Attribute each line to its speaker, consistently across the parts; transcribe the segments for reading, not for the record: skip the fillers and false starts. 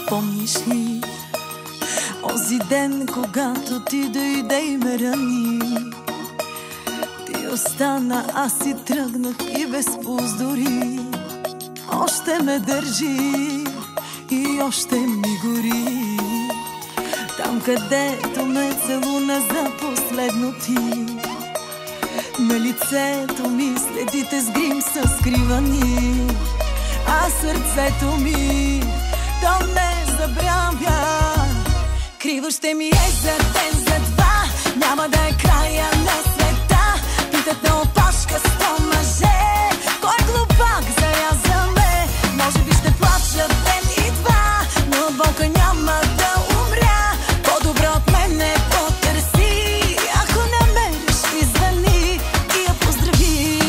Speaker 1: Помниш ли онзи ден, когато ти дойде и ме рани? Ти остана, аз си тръгнах и без поздори. Още ме държи и още ми гори. Там, където ме целуна за последно ти, на лицето ми следите с грим са скривани, а сърцето ми то не забравя. Криво ще ми е за ден, за два, няма да е края на света. Питат на опашка 100 мъже, кой глупак заряза ме. Може би ще плача ден и два, но от болка няма да умря. По-добро от мен не потърси, ако намериш извъни и я поздрави.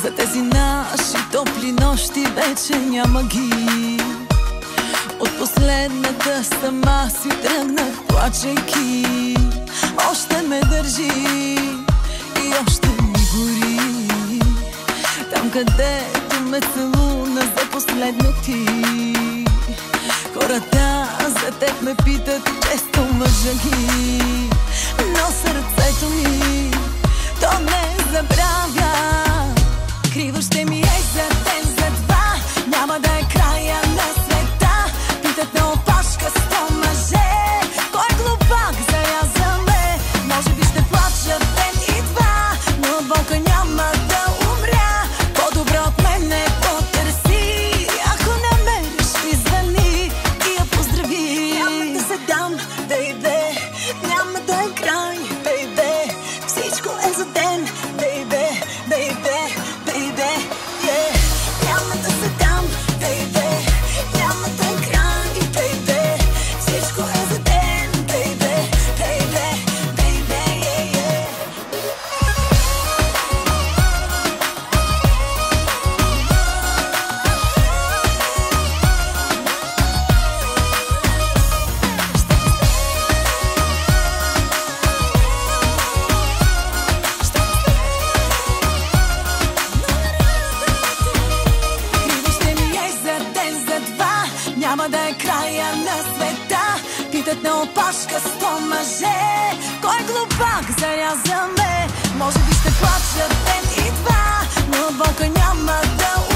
Speaker 1: За тези наши топли нощи вече няма ги. От последната сама си тръгнах плачейки. Още ме държи и още ми гори. Там, където ме целуна за последно ти, хората за теб ме питат често мъжа ги. Но сърцето ми то не забравя. Криво ще ми е за ден, за два, няма да е края на света. Питат на опашка 100 мъже, кой глупак заряза ме. Може би ще плача ден и два, но от болка няма да умря. По-добро от мен не потърси, ако намериш извъни и я поздрави. Няма да се дам, бейбе, няма да е край, бейбе. Всичко е за ден, бейбе, бейбе. Няма да е края на света. Питат на опашка 100 мъже, кой глупак заряза ме. Може би ще плача ден и два, но от болка няма да